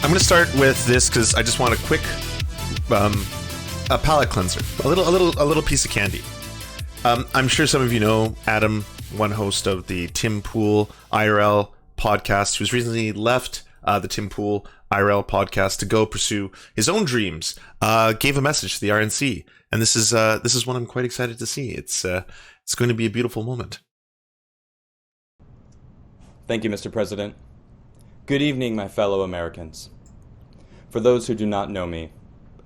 I'm going to start with this because I just want a quick a palate cleanser, a little piece of candy. I'm sure some of you know Adam, one host of the Tim Pool IRL podcast, who's recently left the Tim Pool IRL podcast to go pursue his own dreams. Gave a message to the RNC, and this is one I'm quite excited to see. It's going to be a beautiful moment. Thank you, Mr. President. Good evening, my fellow Americans. For those who do not know me,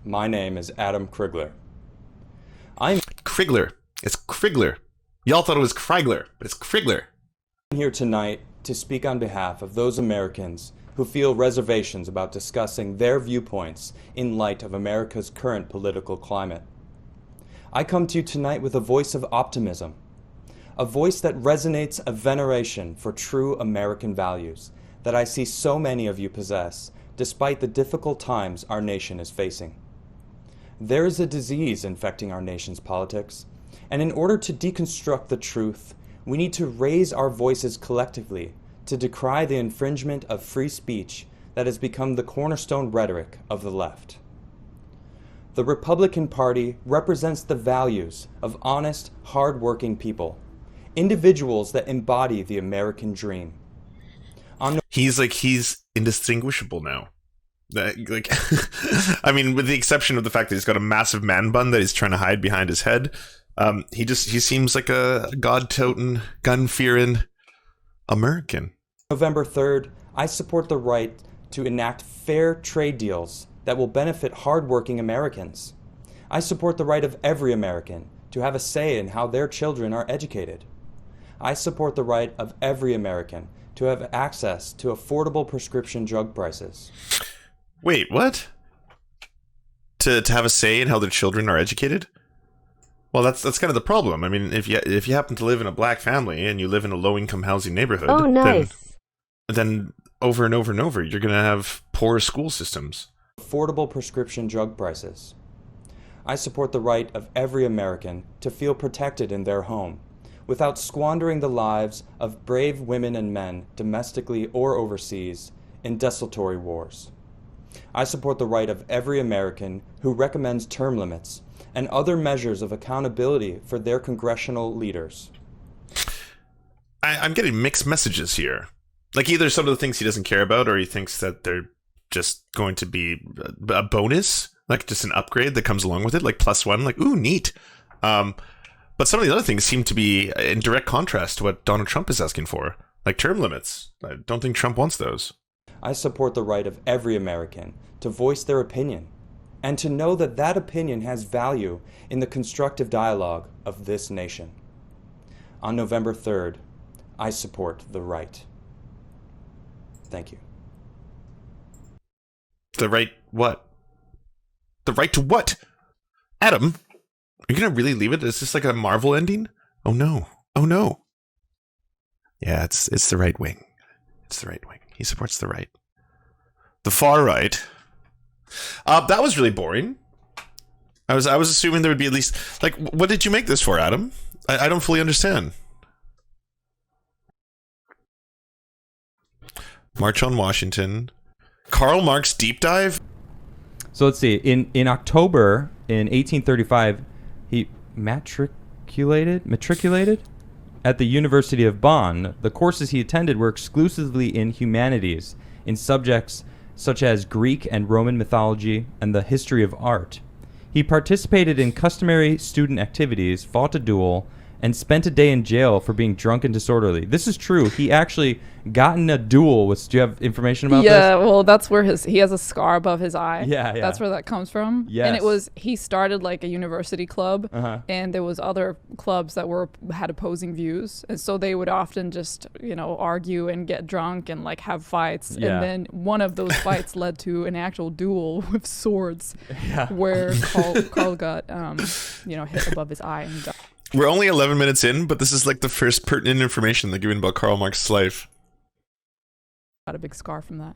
my name is Adam Krigler. Krigler. It's Krigler. Y'all thought it was Krigler, but it's Krigler. I'm here tonight to speak on behalf of those Americans who feel reservations about discussing their viewpoints in light of America's current political climate. I come to you tonight with a voice of optimism, a voice that resonates a veneration for true American values that I see so many of you possess, despite the difficult times our nation is facing. There is a disease infecting our nation's politics, and in order to deconstruct the truth, we need to raise our voices collectively to decry the infringement of free speech that has become the cornerstone rhetoric of the left. The Republican Party represents the values of honest, hard-working people, individuals that embody the American dream. He's indistinguishable now. I mean, with the exception of the fact that he's got a massive man bun that he's trying to hide behind his head, he seems like a god-toting, gun-fearing American. November 3rd, I support the right to enact fair trade deals that will benefit hardworking Americans. I support the right of every American to have a say in how their children are educated. I support the right of every American to have access to affordable prescription drug prices. Wait, what? To have a say in how their children are educated? Well, that's kind of the problem. I mean, if you happen to live in a black family and you live in a low-income housing neighborhood, oh, nice. then over and over and over, you're going to have poor school systems. Affordable prescription drug prices. I support the right of every American to feel protected in their home without squandering the lives of brave women and men domestically or overseas in desultory wars. I support the right of every American who recommends term limits and other measures of accountability for their congressional leaders. I'm getting mixed messages here. Like, either some of the things he doesn't care about, or he thinks that they're just going to be a bonus, like just an upgrade that comes along with it, like +1, like, ooh, neat. But some of the other things seem to be in direct contrast to what Donald Trump is asking for, like term limits. I don't think Trump wants those. I support the right of every American to voice their opinion and to know that that opinion has value in the constructive dialogue of this nation. On November 3rd, I support the right. Thank you. The right what? The right to what? Adam, are you going to really leave it? Is this like a Marvel ending? Oh no. Oh no. Yeah, it's the right wing. It's the right wing. He supports the right. The far right. That was really boring. I was assuming there would be at least, like, what did you make this for, Adam? I don't fully understand. March on Washington. Karl Marx deep dive? So let's see. In October in 1835, he matriculated at the University of Bonn. The courses he attended were exclusively in humanities, in subjects such as Greek and Roman mythology and the history of art. He participated in customary student activities, fought a duel, and spent a day in jail for being drunk and disorderly. This is true. He actually got in a duel with... Do you have information about this? Yeah, well, that's where he has a scar above his eye. Yeah. That's where that comes from. Yes. And he started like a university club, and there was other clubs that had opposing views. And so they would often just, argue and get drunk and like have fights. Yeah. And then one of those fights led to an actual duel with swords where Carl got, hit above his eye and he died. We're only 11 minutes in, but this is like the first pertinent information they're giving about Karl Marx's life. Got a big scar from that.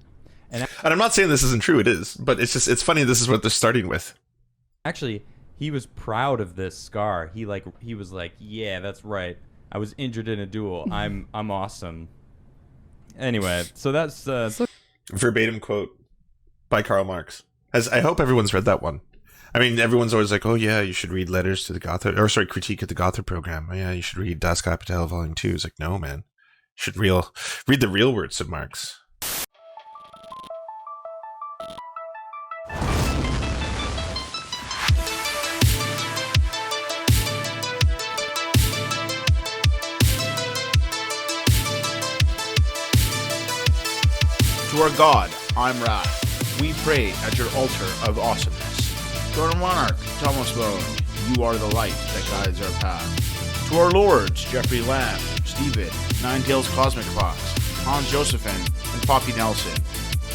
And I'm not saying this isn't true, it is, but it's funny this is what they're starting with. Actually, he was proud of this scar. He was like, yeah, that's right. I was injured in a duel. I'm awesome. Anyway, so that's verbatim quote. by Karl Marx. As I hope everyone's read that one. I mean, everyone's always like, oh yeah, you should read Letters to the Gotha, or sorry, Critique of the Gotha Program. Oh yeah, you should read Das Kapital Volume 2. It's like, no, man. You should read the real words of Marx. To our God, I'm Wrath. We pray at your altar of awesomeness. To our monarch, Thomas Bone, you are the light that guides our path. To our lords, Jeffrey Lamb, Stephen, Ninetails Cosmic Fox, Hans Josephine, and Poppy Nelson,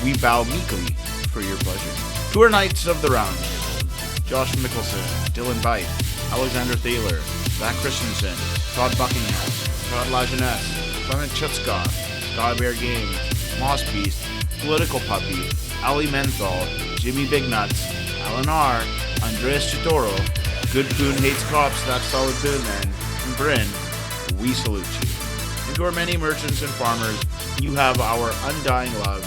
we bow meekly for your pleasure. To our knights of the round table, Josh Mickelson, Dylan Byte, Alexander Thaler, Zach Christensen, Todd Buckingham, Todd Lajeunesse, Clement Chutzkoff, Godbear Games, Moss Beast, Political Puppy, Ali Menthol, Jimmy Big Nuts, Alan R., Andreas Chitoro, Good Poon Hates Cops, That's Solid Poon Man, and Bryn, we salute you. And to our many merchants and farmers, you have our undying love